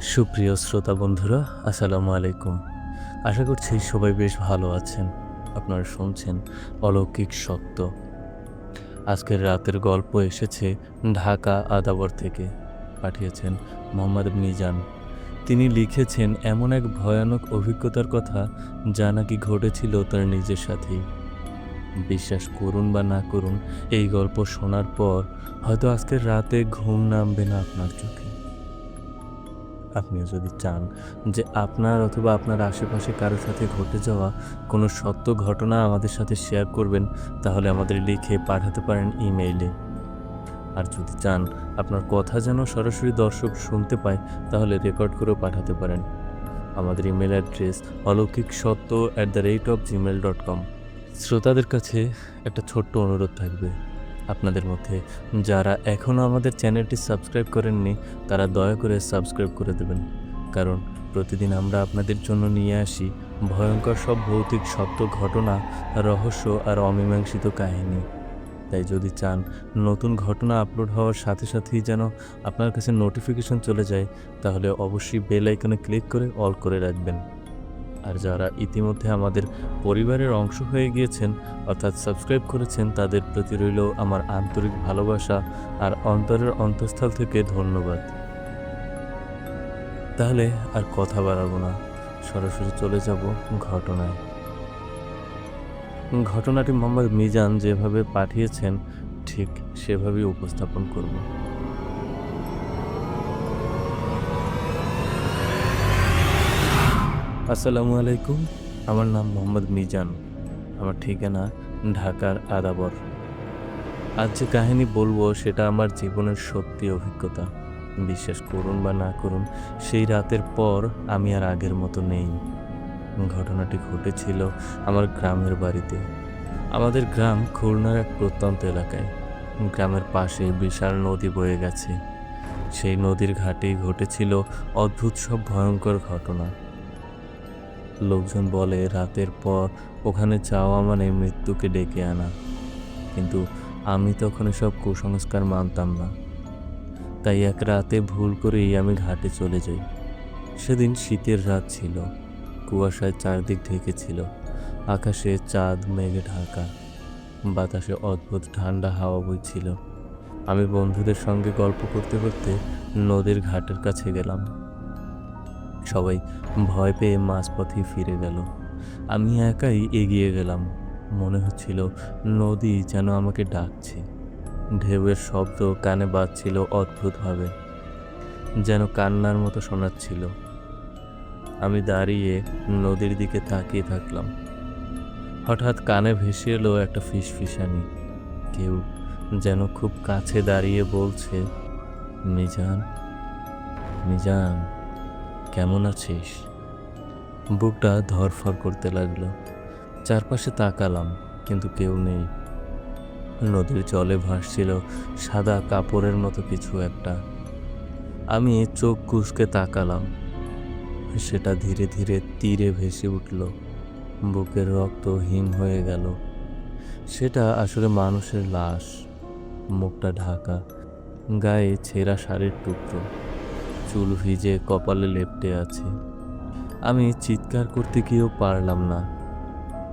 সুপ্রিয় শ্রোতা বন্ধুরা, আসসালামু আলাইকুম। আশা করছি সবাই বেশ ভালো আছেন। আপনারা শুনছেন অলৌকিক সত্য। আজকের রাতের গল্প এসেছে ঢাকা আদাবর থেকে। পাঠিয়েছেন মোহাম্মদ মিজান। তিনি লিখেছেন এমন এক ভয়ানক অভিজ্ঞতার কথা যা নাকি ঘটেছিল তার নিজের সাথেই। বিশ্বাস করুন বা না করুন, এই গল্প শোনার পর হয়তো আজকের রাতে ঘুম নামবে না আপনার চোখে। আপনিও যদি চান যে আপনার অথবা আপনার আশেপাশে কারো সাথে ঘটে যাওয়া কোনো সত্য ঘটনা আমাদের সাথে শেয়ার করবেন, তাহলে আমাদের লিখে পাঠাতে পারেন ইমেইলে। আর যদি চান আপনার কথা যেন সরাসরি দর্শক শুনতে পায়, তাহলে রেকর্ড করেও পাঠাতে পারেন। আমাদের ইমেল অ্যাড্রেস অলৌকিকসত্য@gmail.com। শ্রোতাদের কাছে একটা ছোট্ট অনুরোধ থাকবে। আপনাদের মধ্যে যারা এখনও আমাদের চ্যানেলটি সাবস্ক্রাইব করেননি, তারা দয়া করে সাবস্ক্রাইব করে দেবেন। কারণ প্রতিদিন আমরা আপনাদের জন্য নিয়ে আসি ভয়ঙ্কর সব ভৌতিক সত্য ঘটনা, রহস্য আর অমীমাংসিত কাহিনী। তাই যদি চান নতুন ঘটনা আপলোড হওয়ার সাথে সাথেই যেন আপনার কাছে নোটিফিকেশন চলে যায়, তাহলে অবশ্যই বেল আইকনে ক্লিক করে অল করে রাখবেন। আর যারা ইতিমধ্যে আমাদের পরিবারের অংশ হয়ে গিয়েছেন, অর্থাৎ সাবস্ক্রাইব করেছেন, তাদের প্রতি রইল আমার আন্তরিক ভালোবাসা আর অন্তরের অন্তঃস্থল থেকে ধন্যবাদ। তাহলে আর কথা বাড়াবো না, সরাসরি চলে যাব ঘটনায়। ঘটনাটি মোহাম্মদ মিজান যেভাবে পাঠিয়েছেন ঠিক সেভাবেই উপস্থাপন করব। আসসালামু আলাইকুম। আমার নাম মোহাম্মদ মিজান। আমার ঠিকানা ঢাকার আদাবর। আজ যে কাহিনী বলবো সেটা আমার জীবনের সত্যি অভিজ্ঞতা। বিশ্বাস করুন বা না করুন, সেই রাতের পর আমি আর আগের মতো নেই। ঘটনাটি ঘটেছিল আমার গ্রামের বাড়িতে। আমাদের গ্রাম খুলনার এক প্রত্যন্ত এলাকায়। গ্রামের পাশে বিশাল নদী বয়ে গেছে। সেই নদীর ঘাটেই ঘটেছিল অদ্ভুত সব ভয়ঙ্কর ঘটনা। লোকজন বলে রাতের পর ওখানে যাওয়া মানে মৃত্যুকে ডেকে আনা, কিন্তু আমি তখন এসব কুসংস্কার মানতাম না। তাই এক রাতে ভুল করেই আমি ঘাটে চলে যাই। সেদিন শীতের রাত ছিল, কুয়াশায় চারদিক ঢেকেছিল, আকাশে চাঁদ মেঘে ঢাকা, বাতাসে অদ্ভুত ঠান্ডা হাওয়া বইছিল। আমি বন্ধুদের সঙ্গে গল্প করতে করতে নদীর ঘাটের কাছে গেলাম। সবাই ভয় পেয়ে মাঝপথেই ফিরে গেল। আমি একাই এগিয়ে গেলাম। মনে হচ্ছিল নদী যেন আমাকে ডাকছে। ঢেউয়ের শব্দ কানে বাজছিল অদ্ভুতভাবে, যেন কান্নার মতো শোনাচ্ছিল। আমি দাঁড়িয়ে নদীর দিকে তাকিয়ে থাকলাম। হঠাৎ কানে ভেসে এলো একটা ফিসফিসানি। কেউ যেন খুব কাছে দাঁড়িয়ে বলছে, মিজান, মিজান, কেমন আছিস? বুকটা ধড়ফড় করতে লাগলো। চারপাশে তাকালাম, কিন্তু কেউ নেই। নদীর জলে ভাসছিল সাদা কাপড়ের মতো কিছু একটা। আমি চোখ কুঁচকে তাকালাম। সেটা ধীরে ধীরে তীরে ভেসে উঠল। বুকের রক্ত হিম হয়ে গেল। সেটা আসলে মানুষের লাশ, মুখটা ঢাকা, গায়ে ছেঁড়া শাড়ির টুকরো, চুল ভিজে কপালে লেপ্টে আছে। আমি চিৎকার করতে গিয়েও পারলাম না।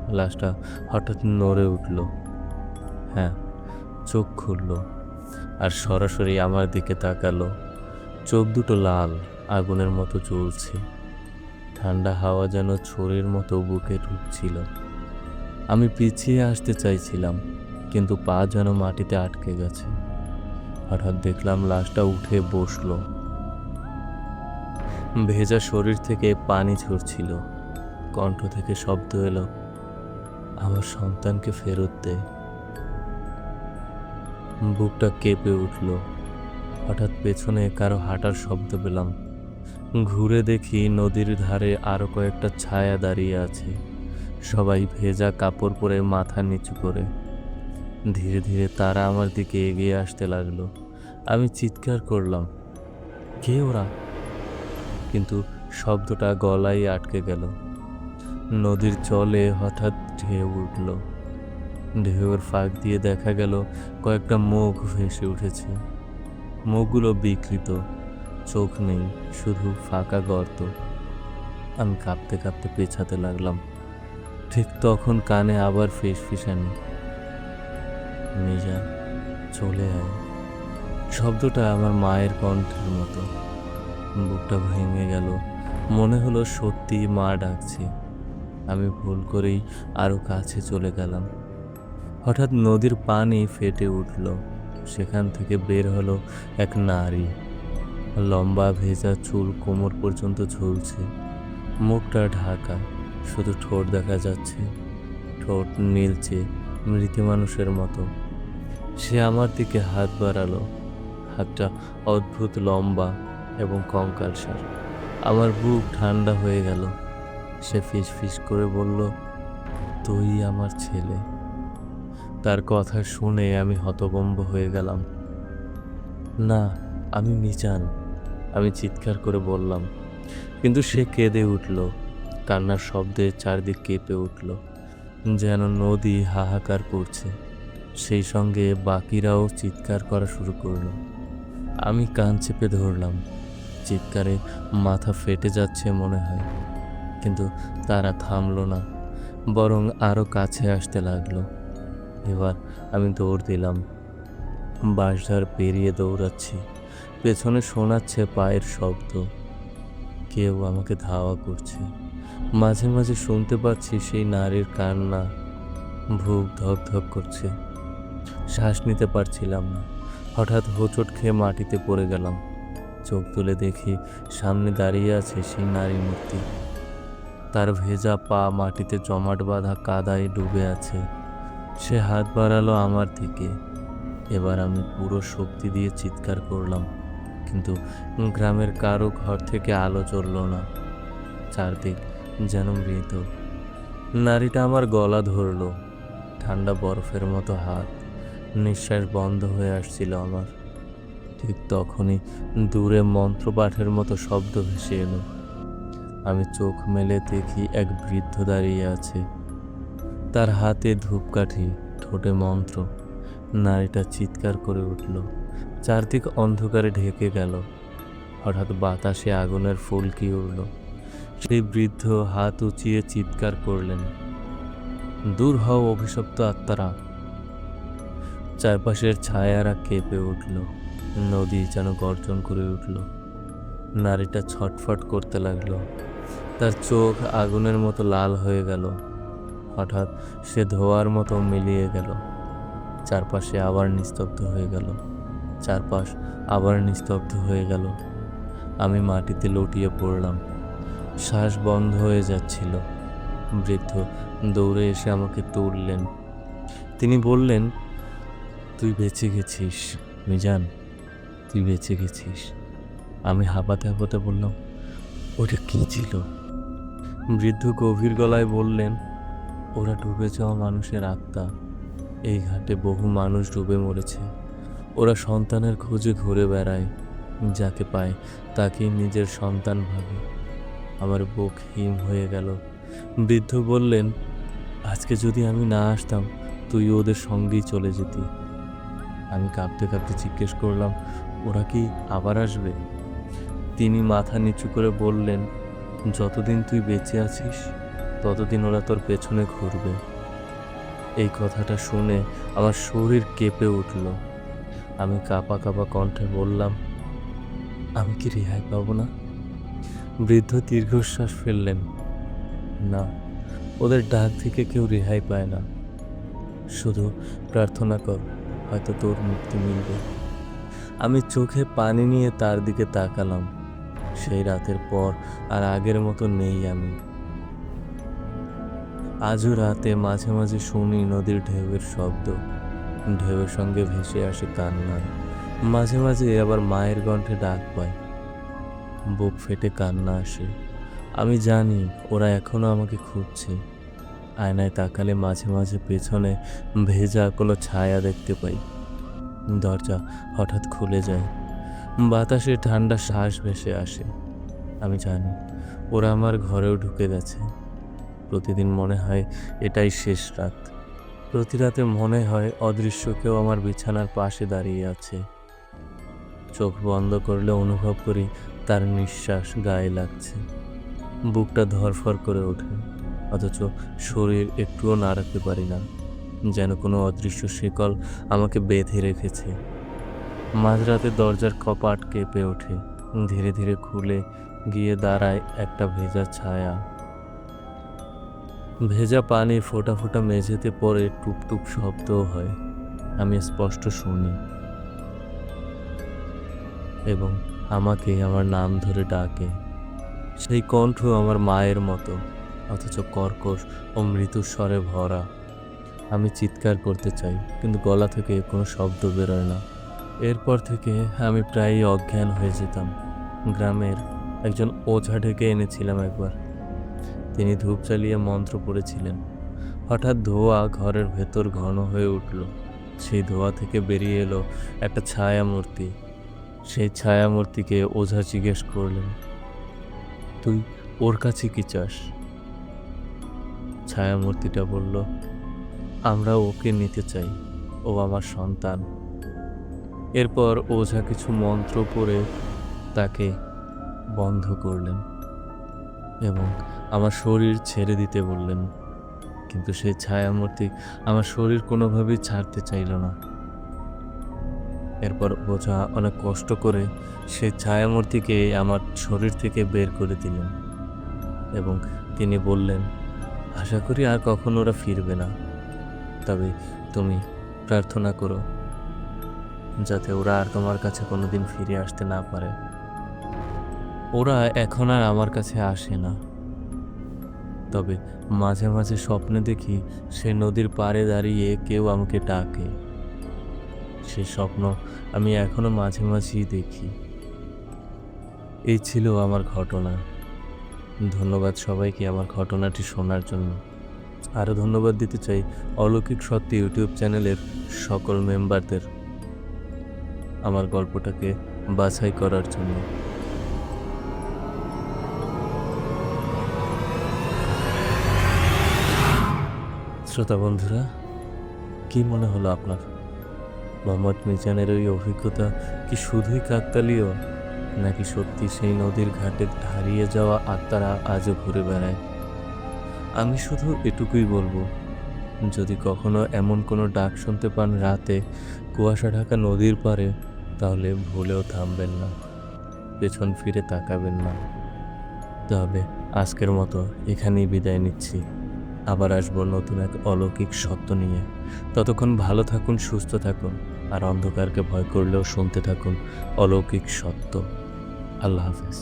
লাশটা হঠাৎ নড়ে উঠল। হ্যাঁ, চোখ খুলল আর সরাসরি আমার দিকে তাকালো। চোখ দুটো লাল, আগুনের মতো জ্বলছে। ঠান্ডা হাওয়া যেন ছুরির মতো বুকে ঢুকছিল। আমি পিছিয়ে আসতে চাইছিলাম, কিন্তু পা যেন মাটিতে আটকে গেছে। হঠাৎ দেখলাম লাশটা উঠে বসলো। ভেজা শরীর থেকে পানি ঝরছিল। কণ্ঠ থেকে শব্দ এলো, আমার সন্তানকে ফেরত দে। বুকটা কেঁপে উঠল। হঠাৎ পেছনে কারো হাঁটার শব্দ পেলাম। ঘুরে দেখি নদীর ধারে আরো কয়েকটা ছায়া দাঁড়িয়ে আছে। সবাই ভেজা কাপড় পরে মাথা নিচু করে। ধীরে ধীরে তারা আমার দিকে এগিয়ে আসতে লাগলো। আমি চিৎকার করলাম, কে ওরা? কিন্তু শব্দটা গলায় আটকে গেল। নদীর জলে হঠাৎ ঢেউ উঠল। ঢেউয়ের ফাঁক দিয়ে দেখা গেল কয়েকটা মুখ ভেসে উঠেছে। মুখগুলো বিকৃত, চোখ নেই, শুধু ফাঁকা গর্ত। আমি কাঁপতে কাঁপতে পেছাতে লাগলাম। ঠিক তখন কানে আবার ফিসফিসানি, মিজান, চলে আয়। শব্দটা আমার মায়ের কণ্ঠের মতো। বুকটা ভেঙে গেল। মনে হলো সত্যি মা ডাকছে। আমি ভুল করেই আরো কাছে চলে গেলাম। হঠাৎ নদীর পানি ফেটে উঠল। সেখান থেকে বের হলো এক নারী। লম্বা ভেজা চুল কোমর পর্যন্ত ঝুলছে, মুখটা ঢাকা, শুধু ঠোঁট দেখা যাচ্ছে। ঠোঁট নীলচে, মৃত মানুষের মতো। সে আমার দিকে হাত বাড়ালো। হাতটা অদ্ভুত লম্বা এবং কঙ্কালসার। আমার বুক ঠান্ডা হয়ে গেল। সে ফিস ফিস করে বলল, তুই আমার ছেলে। তার কথা শুনে আমি হতভম্ব হয়ে গেলাম। না, আমি মিজান, আমি চিৎকার করে বললাম। কিন্তু সে কেঁদে উঠল। কান্নার শব্দে চারদিক কেঁপে উঠল, যেন নদী হাহাকার করছে। সেই সঙ্গে বাকিরাও চিৎকার করা শুরু করলো। আমি কান চেপে ধরলাম। চিৎকারে মাথা ফেটে যাচ্ছে মনে হয়, কিন্তু তারা থামলো না, বরং আরো কাছে আসতে লাগলো। এবার আমি দৌড় দিলাম। বাঁশঝাড় পেরিয়ে দৌড়াচ্ছি। পেছনে শোনাচ্ছে পায়ের শব্দ। কেউ আমাকে ধাওয়া করছে। মাঝে মাঝে শুনতে পাচ্ছি সেই নারীর কান্না। বুক ধক ধক করছে। শ্বাস নিতে পারছিলাম না। হঠাৎ হোঁচট খেয়ে মাটিতে পড়ে গেলাম। চোখ তুলে দেখি সামনে দাঁড়িয়ে আছে সেই নারী মূর্তি। তার ভেজা পা মাটিতে জমাট বাঁধা কাদায় ডুবে আছে। সে হাত বাড়ালো আমার দিকে। এবার আমি পুরো শক্তি দিয়ে চিৎকার করলাম, কিন্তু গ্রামের কারো ঘর থেকে আলো জ্বলল না। চারদিক যেন মৃত। নারীটা আমার গলা ধরলো। ঠান্ডা বরফের মতো হাত। নিঃশ্বাস বন্ধ হয়ে আসছিল আমার। ঠিক তখনই দূরে মন্ত্রপাঠের মতো শব্দ ভেসে এলো। আমি চোখ মেলে দেখি এক বৃদ্ধ দাঁড়িয়ে আছে। তার হাতে ধূপকাঠি, ঠোঁটে মন্ত্র। নারীটা চিৎকার করে উঠল। চারদিক অন্ধকারে ঢেকে গেল। হঠাৎ বাতাসে আগুনের ফুলকি উড়ল। সেই বৃদ্ধ হাত উঁচিয়ে চিৎকার করলেন, দূর হও অভিশপ্ত আত্মারা। চারপাশের ছায়ারা কেঁপে উঠল। নদী যেন গর্জন করে উঠল। নারীটা ছটফট করতে লাগলো। তার চোখ আগুনের মতো লাল হয়ে গেল। হঠাৎ সে ধোঁয়ার মতো মিলিয়ে গেল। চারপাশে আবার নিস্তব্ধ হয়ে গেল। চারপাশ আবার নিস্তব্ধ হয়ে গেল। আমি মাটিতে লুটিয়ে পড়লাম। শ্বাস বন্ধ হয়ে যাচ্ছিল। বৃদ্ধ দৌড়ে এসে আমাকে তুললেন। তিনি বললেন, তুই বেঁচে গেছিস মিজান, তুই বেঁচে গেছিস। আমি হাঁপাতে হাঁপাতে বললাম, ওটা কি ছিল? বৃদ্ধ গভীর গলায় বললেন, ওরা ডুবে যাওয়া মানুষের আত্মা। এই ঘাটে বহু মানুষ ডুবে মরেছে। ওরা সন্তানের খোঁজে ঘুরে বেড়ায়। যাকে পায় তাকেই নিজের সন্তান ভাবে। আমার বুক হিম হয়ে গেল। বৃদ্ধ বললেন, আজকে যদি আমি না আসতাম তুই ওদের সঙ্গেই চলে যেতি। আমি কাঁপতে কাঁপতে জিজ্ঞেস করলাম, ওরা কি আবার আসবে? তিনি মাথা নিচু করে বললেন, যতদিন তুই বেঁচে আছিস ততদিন ওরা তোর পেছনে ঘুরবে। এই কথাটা শুনে আমার শরীর কেঁপে উঠল। আমি কাঁপা কাঁপা কণ্ঠে বললাম, আমি কি রেহাই পাবো না? বৃদ্ধ দীর্ঘশ্বাস ফেললেন, না, ওদের ডাক থেকে কেউ রেহাই পায় না। শুধু প্রার্থনা কর, হয়তো তোর মুক্তি মিলবে। আমি চোখে পানি নিয়ে তার দিকে তাকালাম। সেই রাতের পর আর আগের মতো নেই আমি। আজও রাতে মাঝে মাঝে শুনি নদীর ঢেউয়ের শব্দ। ঢেউয়ের সঙ্গে ভেসে আসে কান্না। মাঝে মাঝে আবার মায়ের কণ্ঠে ডাক পায়। বুক ফেটে কান্না আসে। আমি জানি ওরা এখনো আমাকে খুঁজছে। আয়নায় তাকালে মাঝে মাঝে পেছনে ভেজা কোনো ছায়া দেখতে পাই। দরজা হঠাৎ খুলে যায়। বাতাসে ঠান্ডা শ্বাস ভেসে আসে। আমি জানি ওরা আমার ঘরেও ঢুকে গেছে। প্রতিদিন মনে হয় এটাই শেষ রাত। প্রতি রাতে মনে হয় অদৃশ্য কেউ আমার বিছানার পাশে দাঁড়িয়ে আছে। চোখ বন্ধ করলে অনুভব করি তার নিঃশ্বাস গায়ে লাগছে। বুকটা ধড়ফড় করে ওঠে, অথচ শরীর একটুও নাড়াতে পারি না, যেন কোনো অদৃশ্য শিকল আমাকে বেঁধে রেখেছে। মাঝরাতে দরজার কপাট কেঁপে ওঠে, ধীরে ধীরে খুলে গিয়ে দাঁড়ায় একটা ভেজা ছায়া। ভেজা পানি ফোঁটা ফোঁটা মেঝেতে পড়ে টুপটুপ শব্দও হয়। আমি স্পষ্ট শুনি এবং আমাকে আমার নাম ধরে ডাকে। সেই কণ্ঠ আমার মায়ের মতো, অথচ কর্কশ ও মৃদু স্বরে ভরা। আমি চিৎকার করতে চাই, কিন্তু গলা থেকে কোনো শব্দ বেরোয় না। এরপর থেকে আমি প্রায়ই অজ্ঞান হয়ে যেতাম। গ্রামের একজন ওঝা ডেকে এনেছিলাম একবার। তিনি ধূপ জ্বালিয়ে মন্ত্র পড়েছিলেন। হঠাৎ ধোঁয়া ঘরের ভেতর ঘন হয়ে উঠল। সেই ধোঁয়া থেকে বেরিয়ে এলো একটা ছায়ামূর্তি। সেই ছায়ামূর্তিকে ওঝা জিজ্ঞেস করলেন, তুই ওর কাছে কি চাস? ছায়ামূর্তিটা বলল, আমরা ওকে নিতে চাই, ও আমার সন্তান। এরপর ওঝা কিছু মন্ত্র পড়ে তাকে বন্ধ করলেন এবং আমার শরীর ছেড়ে দিতে বললেন। কিন্তু সেই ছায়ামূর্তি আমার শরীর কোনোভাবেই ছাড়তে চাইল না। এরপর ওঝা অনেক কষ্ট করে সেই ছায়ামূর্তিকে আমার শরীর থেকে বের করে দিলেন এবং তিনি বললেন, আশা করি আর কখনো ওরা ফিরবে না, তবে তুমি প্রার্থনা করো যাতে ওরা আর তোমার কাছে কোনোদিন ফিরে আসতে না পারে। ওরা এখন আর আমার কাছে আসে না, তবে মাঝে মাঝে স্বপ্নে দেখি সে নদীর পাড়ে দাঁড়িয়ে কেউ আমাকে ডাকে। সে স্বপ্ন আমি এখনো মাঝে মাঝেই দেখি। এই ছিল আমার ঘটনা। ধন্যবাদ সবাইকে আমার ঘটনাটি শোনার জন্য। আরও ধন্যবাদ দিতে চাই অলৌকিক সত্য ইউটিউব চ্যানেলের সকল মেম্বারদের আমার গল্পটাকে বাছাই করার জন্য। শ্রোতা বন্ধুরা, কি মনে হলো আপনার? মোহাম্মদ মিজানের ওই অভিজ্ঞতা কি শুধুই কাকতালীয়, নাকি সত্যি সেই নদীর ঘাটে হারিয়ে যাওয়া আত্মারা আজও ঘুরে বেড়ায়? আমি শুধু এটুকুই বলবো, যদি কখনো এমন কোনো ডাক শুনতে পান রাতে কুয়াশা ঢাকা নদীর পাড়ে, তাহলে ভুলেও থামবেন না, পেছন ফিরে তাকাবেন না। তবে আজকের মতো এখানেই বিদায় নিচ্ছি। আবার আসবো নতুন এক অলৌকিক সত্য নিয়ে। ততক্ষণ ভালো থাকুন, সুস্থ থাকুন, আর অন্ধকারকে ভয় করলেও শুনতে থাকুন অলৌকিক সত্য। আল্লাহ হাফেজ।